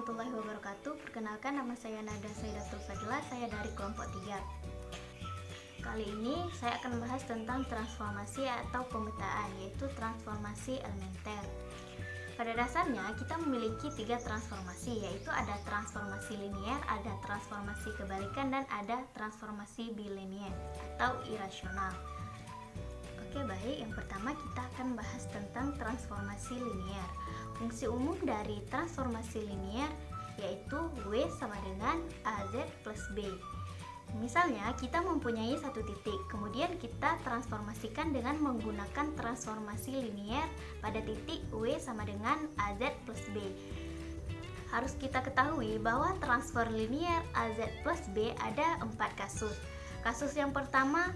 warahmatullahi wabarakatuh. Perkenalkan, nama saya Nada Saidatul Fadila, saya dari kelompok 3. Kali ini saya akan membahas tentang transformasi atau pemetaan, yaitu transformasi elementer. Pada dasarnya kita memiliki 3 transformasi, yaitu ada transformasi linier, ada transformasi kebalikan, dan ada transformasi bilinier atau irasional. Oke, baik, yang pertama kita akan bahas tentang transformasi linier. Fungsi umum dari transformasi linier yaitu W sama dengan AZ plus B. Misalnya kita mempunyai satu titik, kemudian kita transformasikan dengan menggunakan transformasi linier pada titik W sama dengan AZ plus B. Harus kita ketahui bahwa transfer linier AZ plus B ada 4 kasus. Kasus yang pertama,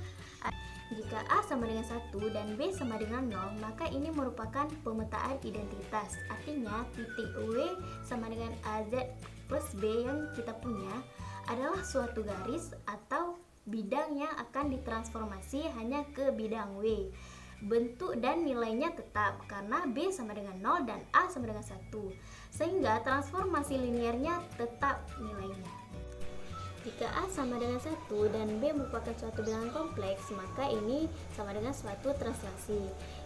jika A sama dengan 1 dan B sama dengan 0, maka ini merupakan pemetaan identitas. Artinya titik W sama dengan AZ plus B yang kita punya adalah suatu garis atau bidang yang akan ditransformasi hanya ke bidang W. Bentuk dan nilainya tetap karena B sama dengan 0 dan A sama dengan 1, sehingga transformasi liniernya tetap nilainya. Jika A sama dengan 1 dan B merupakan suatu bilangan kompleks, maka ini sama dengan suatu translasi.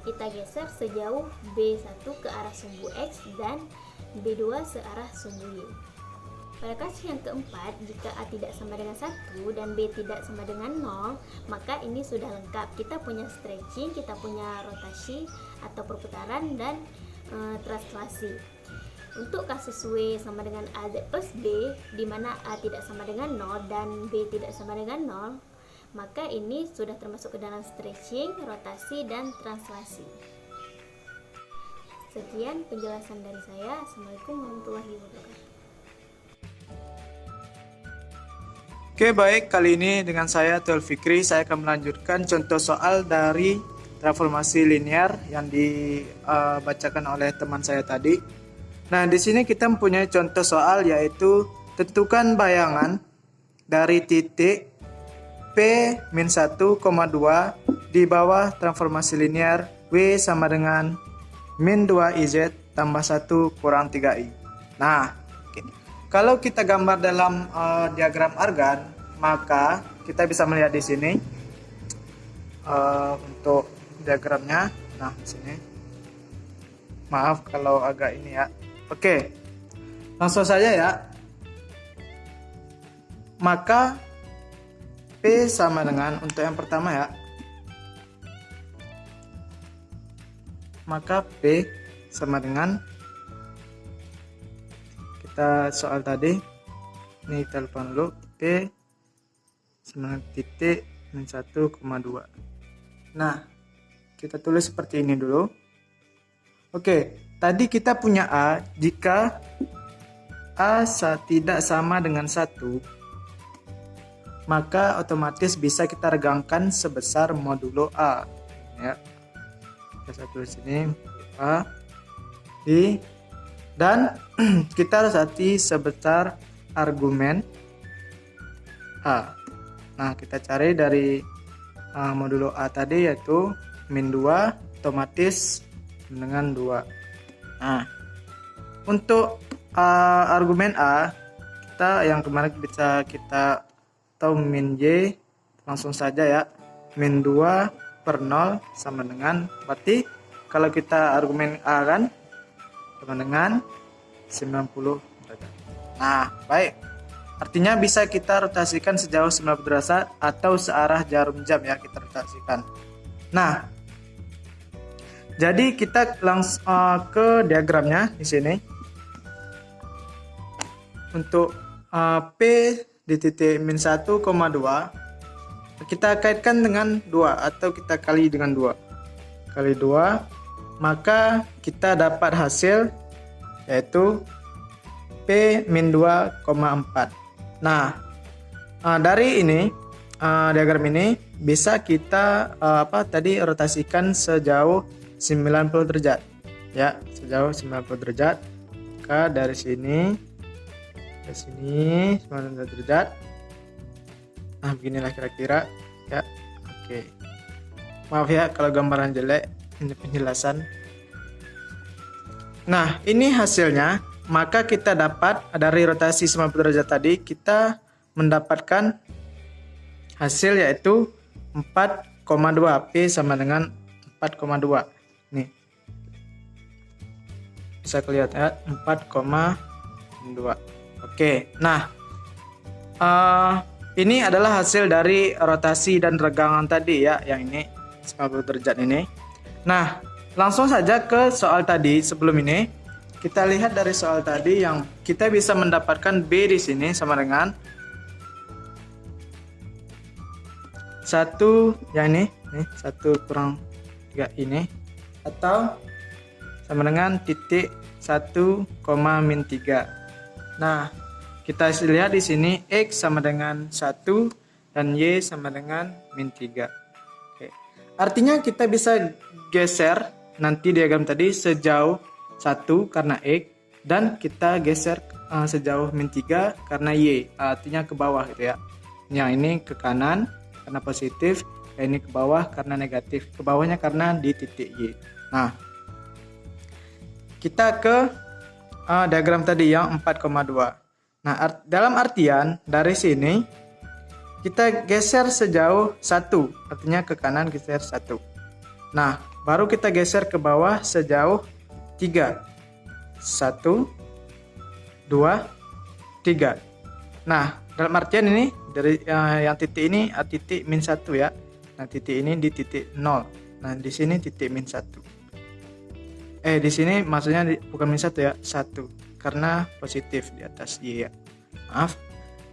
Kita geser sejauh B1 ke arah sumbu X dan B2 searah sumbu Y. Pada kasus yang keempat, jika A tidak sama dengan 1 dan B tidak sama dengan 0, maka ini sudah lengkap. Kita punya stretching, kita punya rotasi atau perputaran, dan translasi. Untuk kasus W sama dengan AZ plus B, di mana A tidak sama dengan 0 dan B tidak sama dengan 0, maka ini sudah termasuk ke dalam stretching, rotasi, dan translasi. Sekian penjelasan dari saya. Assalamualaikum warahmatullahi wabarakatuh. Oke, baik, kali ini dengan saya Tul Fikri, saya akan melanjutkan contoh soal dari transformasi linear yang dibacakan oleh teman saya tadi. Nah, di sini kita mempunyai contoh soal, yaitu tentukan bayangan dari titik P-1,2 di bawah transformasi linear W sama dengan min 2IZ tambah 1 kurang 3I. Nah, kalau kita gambar dalam diagram argan, maka kita bisa melihat di sini untuk diagramnya. Nah, di sini. Maaf kalau agak ini ya. Oke, langsung saja ya. Maka P sama dengan, untuk yang pertama ya, maka P sama dengan, kita soal tadi, ini kita lupa dulu, P sama dengan titik min 1,2. Nah, kita tulis seperti ini dulu. Oke, tadi kita punya A, jika A tidak sama dengan 1, maka otomatis bisa kita regangkan sebesar modulo A. Ya. Kita tulis sini A, I, dan kita resati sebesar argumen A. Nah, kita cari dari modulo A tadi, yaitu min 2, otomatis dengan 2. Nah, untuk argumen A, kita yang kemarin bisa kita tahu min Y, langsung saja ya, min 2 per 0 sama dengan, berarti kalau kita argumen A kan sama dengan 90 derajat. Nah, baik, artinya bisa kita rotasikan sejauh 90 derajat atau searah jarum jam ya, kita rotasikan. Nah, jadi kita langsung ke diagramnya di sini. Untuk P di titik min 1,2, kita kaitkan dengan 2 atau kita kali dengan 2. Kali 2, maka kita dapat hasil yaitu P min 2,4. Nah, dari ini diagram ini bisa kita rotasikan sejauh 90 derajat ya, sejauh 90 derajat. Maka dari sini ke sini 90 derajat. Nah, beginilah kira-kira ya. Oke, maaf ya kalau gambaran jelek, ini penjelasan. Nah, ini hasilnya. maka kita dapat dari rotasi 90 derajat tadi kita mendapatkan hasil yaitu 4,2. P sama dengan 4,2. Nih. Bisa kelihatan ya, 4,2. Oke. Nah, ini adalah hasil dari rotasi dan regangan tadi ya, yang ini 90 derajat ini. Nah, langsung saja ke soal tadi. Sebelum ini kita lihat dari soal tadi yang kita bisa mendapatkan B di sini sama dengan 1 yang ini, 1 kurang 3 ini, atau sama dengan titik 1, min 3. Nah, kita lihat di sini X sama dengan 1 dan Y sama dengan min 3. Oke. Artinya kita bisa geser nanti diagram tadi sejauh 1 karena X, dan kita geser sejauh min 3 karena Y, artinya ke bawah gitu ya. Yang ini ke kanan karena positif, yang ini ke bawah karena negatif. Ke bawahnya karena di titik Y. Nah, kita ke diagram tadi yang 4,2. Nah, dalam artian dari sini kita geser sejauh 1, artinya ke kanan geser 1. Nah, baru kita geser ke bawah sejauh 3. 1, 2, 3. Nah, dalam artian ini dari yang titik ini titik min 1 ya. Nah, titik ini di titik 0. Nah, di sini titik min 1. Di sini maksudnya bukan min 1 ya, 1. Karena positif di atas Y ya. Maaf.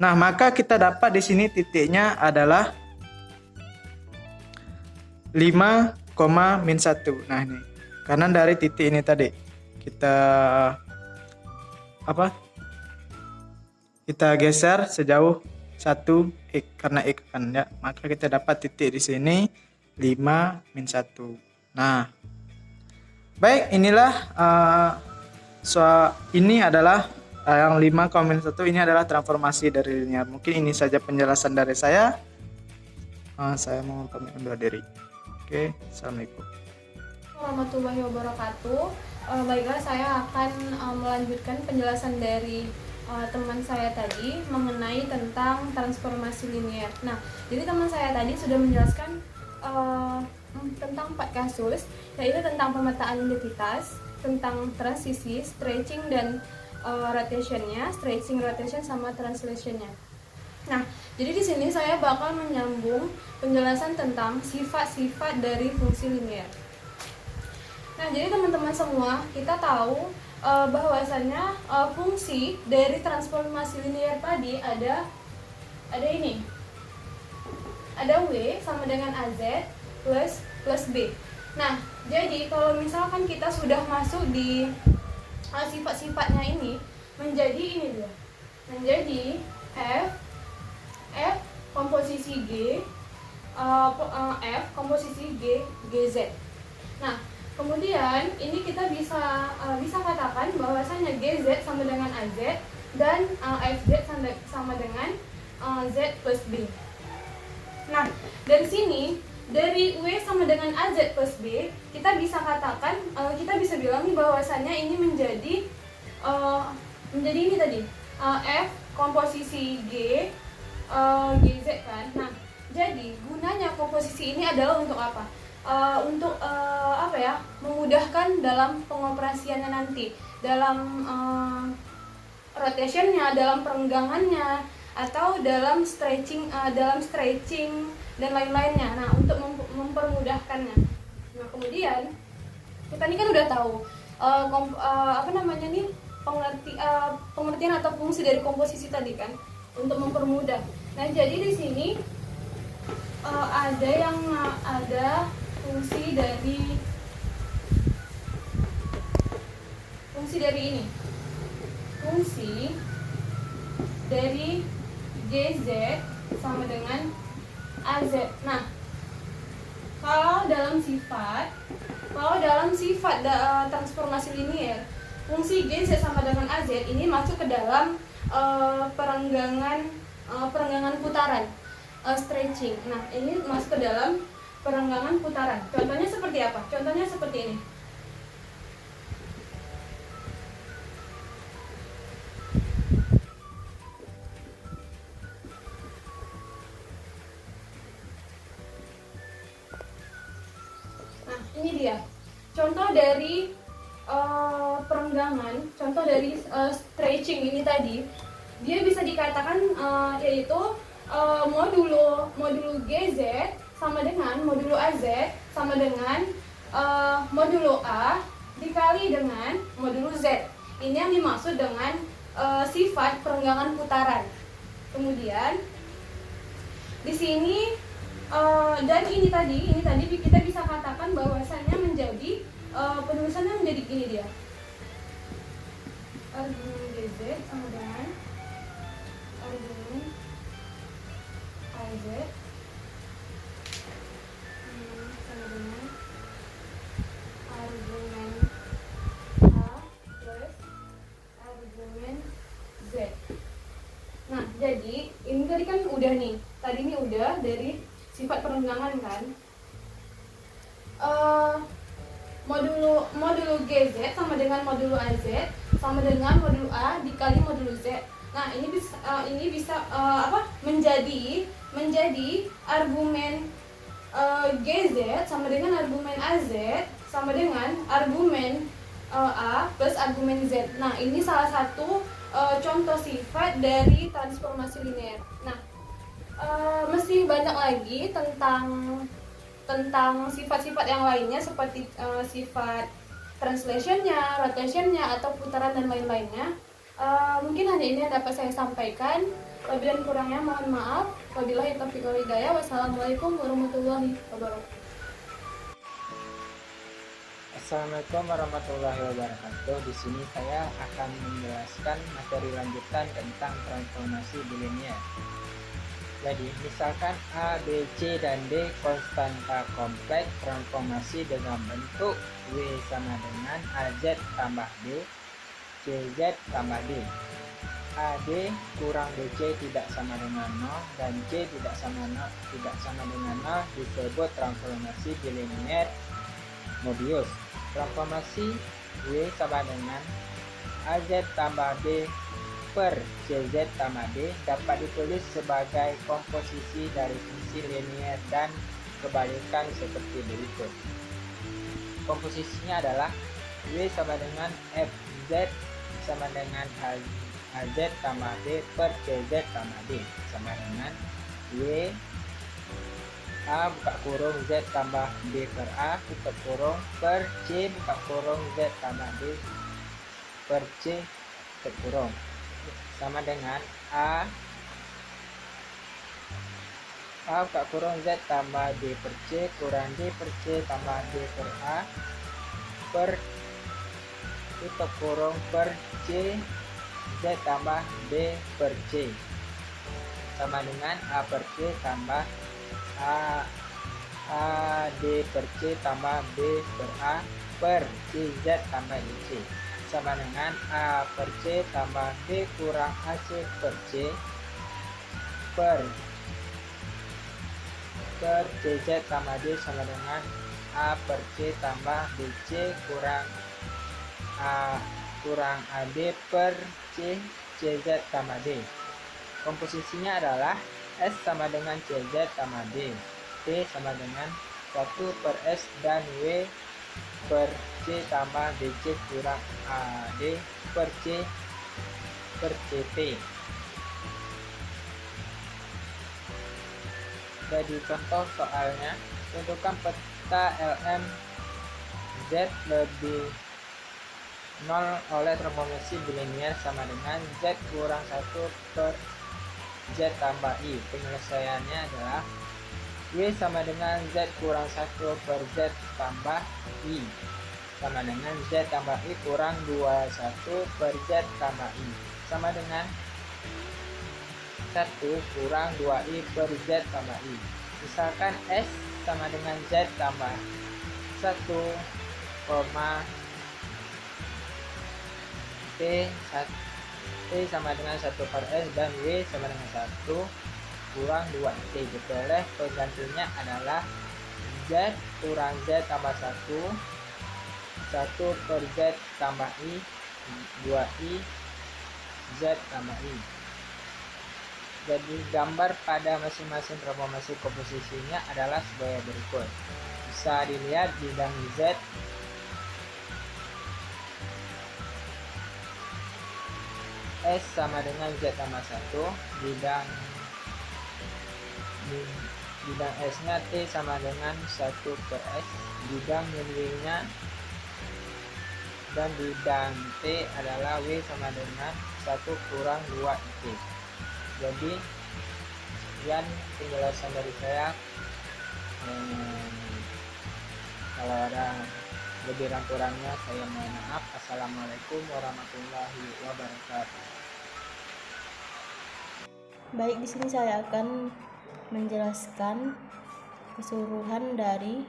Nah, maka kita dapat di sini titiknya adalah 5, min 1. Nah, ini. Karena dari titik ini tadi kita kita geser sejauh 1 X karena X kan ya. Maka kita dapat titik di sini 5, min 1. Nah, baik, inilah ini adalah yang 5,1 ini adalah transformasi dari linear. Mungkin ini saja penjelasan dari saya. Saya mau pamit undur diri. Oke, assalamualaikum warahmatullahi wabarakatuh. Baiklah, saya akan melanjutkan penjelasan dari teman saya tadi mengenai tentang transformasi linear. Nah, jadi teman saya tadi sudah menjelaskan tentang 4 kasus, yaitu tentang pemetaan identitas, tentang transisi, stretching dan rotationnya, stretching, rotation sama translationnya. Nah, jadi di sini saya bakal menyambung penjelasan tentang sifat-sifat dari fungsi linear. Nah, jadi teman-teman semua, kita tahu bahwasannya fungsi dari transformasi linear tadi ada ini. Ada W sama dengan AZ plus B. Nah, jadi kalau misalkan kita sudah masuk di sifat-sifatnya ini, menjadi ini dia. Menjadi F komposisi G, F komposisi G, GZ. Nah, kemudian ini kita bisa katakan bahwasanya GZ sama dengan AZ dan FZ sama dengan Z plus B. Nah, dari sini, dari W sama dengan AZ plus B, kita bisa katakan, kita bisa bilang nih bahwasannya ini menjadi ini tadi, F komposisi G, GZ kan. Nah, jadi gunanya komposisi ini adalah untuk apa? Untuk memudahkan dalam pengoperasiannya nanti, dalam rotationnya, dalam perenggangannya, atau dalam stretching dan lain-lainnya. Nah, untuk mempermudahkannya. Nah, kemudian kita ini kan udah tahu pengertian atau fungsi dari komposisi tadi kan, untuk mempermudah. Nah, jadi di sini ada fungsi dari ini. Fungsi dari GZ sama dengan AZ. Nah, kalau dalam sifat transformasi linear, fungsi GZ sama dengan AZ ini masuk ke dalam perenggangan putaran, stretching. Nah, ini masuk ke dalam perenggangan putaran. Contohnya seperti apa? Contohnya seperti ini. ini dia contoh dari perenggangan, contoh dari stretching ini tadi. Dia bisa dikatakan yaitu modulo GZ sama dengan modulo AZ sama dengan modulo A dikali dengan modulo Z. Ini yang dimaksud dengan sifat perenggangan putaran. Kemudian di sini dan ini tadi kita bisa katakan bahwasannya menjadi penulisannya menjadi gini dia. Argumen GZ sama dengan argumen AZ sama dengan argumen A plus argumen Z. Nah, jadi ini tadi kan udah nih. Tadi ini udah dari sifat perenggangan kan. Modulo GZ sama dengan modulo AZ sama dengan modulo A dikali modulo Z. Nah, ini bisa menjadi argumen GZ sama dengan argumen AZ sama dengan argumen A plus argumen Z. Nah, ini salah satu contoh sifat dari transformasi linear. Nah, masih banyak lagi tentang sifat-sifat yang lainnya seperti sifat translationnya, rotationnya, atau putaran dan lain-lainnya. Mungkin hanya ini yang dapat saya sampaikan. Lebih dan kurangnya mohon maaf. Wabillahi taufiq wal hidayah. Wassalamualaikum warahmatullahi wabarakatuh. Assalamualaikum warahmatullahi wabarakatuh. Di sini saya akan menjelaskan materi lanjutan tentang transformasi bilinear. Jadi, misalkan A, B, C, dan D konstanta kompleks transformasi dengan bentuk W sama dengan AZ tambah D, CZ tambah D. AD kurang BC tidak sama dengan 0 dan C tidak sama dengan 0 disebut transformasi bilinear Mobius. Transformasi W sama dengan AZ tambah D per CZ tambah D dapat ditulis sebagai komposisi dari fungsi linear dan kebalikan seperti berikut. Komposisinya adalah W sama dengan FZ sama dengan AZ tambah D per CZ tambah D sama dengan W A buka kurung Z tambah D per A tutup kurung per C buka kurung Z tambah D per C tutup kurung sama dengan A buka kurung Z tambah D per C kurang D per C tambah D per A per tutup kurung per C Z tambah D per C sama dengan A per C tambah A D per C tambah B per A per C Z tambah DC sama dengan A per C tambah B kurang AC per C per CZ tambah D sama dengan A per C tambah BC kurang AD per C CZ tambah D. Komposisinya adalah S sama dengan CZ tambah D, T sama dengan 1 per S dan W per C tambah DC kurang AD per C per CT. Jadi contoh soalnya, tentukan peta LM Z lebih 0 oleh transformasi bilinear sama dengan Z kurang 1 per Z tambah I. Penyelesaiannya adalah W sama dengan Z kurang 1 per Z tambah I sama dengan Z tambah I kurang 21 per Z tambah I sama dengan 1 kurang 2I per Z tambah I. Misalkan S sama dengan Z tambah 1, T sama dengan 1 per S dan W sama dengan 1 kurang 2T. Dipilih penggantinya adalah Z kurang Z tambah 1 per Z tambah I 2I Z tambah I. Jadi gambar pada masing-masing transformasi komposisinya adalah sebagai berikut. bisa dilihat bidang Z S sama dengan Z tambah 1, bidang S-nya T sama dengan 1/S, bidang Y-nya dan bidang T adalah W sama dengan 1 kurang 2T. Jadi sekian penjelasan dari saya. Kalau ada lebih kurangnya saya mohon maaf. Assalamualaikum warahmatullahi wabarakatuh. Baik, di sini saya akan menjelaskan keseluruhan dari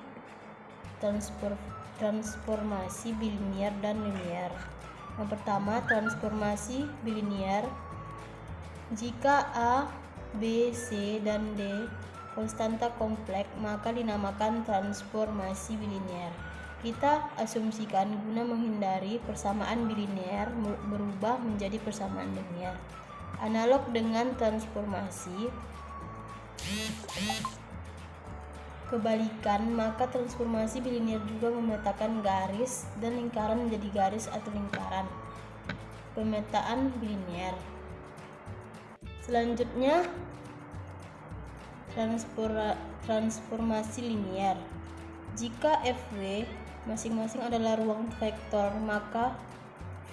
transformasi bilinear dan linear. Yang pertama, transformasi bilinear. Jika A, B, C, dan D konstanta kompleks, maka dinamakan transformasi bilinear. Kita asumsikan guna menghindari persamaan bilinear berubah menjadi persamaan linear. Analog dengan transformasi kebalikan, maka transformasi bilinear juga memetakan garis dan lingkaran menjadi garis atau lingkaran. Pemetaan bilinear. Selanjutnya, transformasi linear. Jika FW masing-masing adalah ruang vektor, maka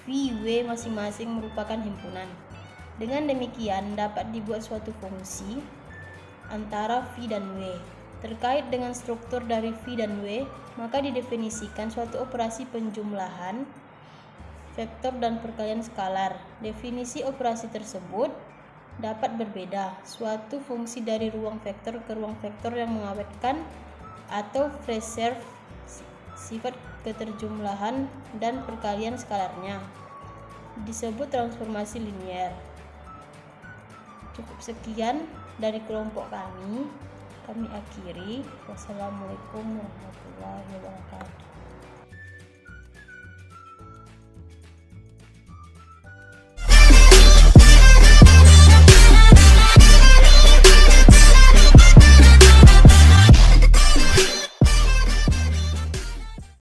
VW masing-masing merupakan himpunan. Dengan demikian, dapat dibuat suatu fungsi antara V dan W. Terkait dengan struktur dari V dan W, maka didefinisikan suatu operasi penjumlahan vektor dan perkalian skalar. Definisi operasi tersebut dapat berbeda. Suatu fungsi dari ruang vektor ke ruang vektor yang mengawetkan atau preserve sifat keterjumlahan dan perkalian skalarnya disebut transformasi linear. Cukup sekian dari kelompok kami akhiri. Wassalamualaikum warahmatullahi wabarakatuh.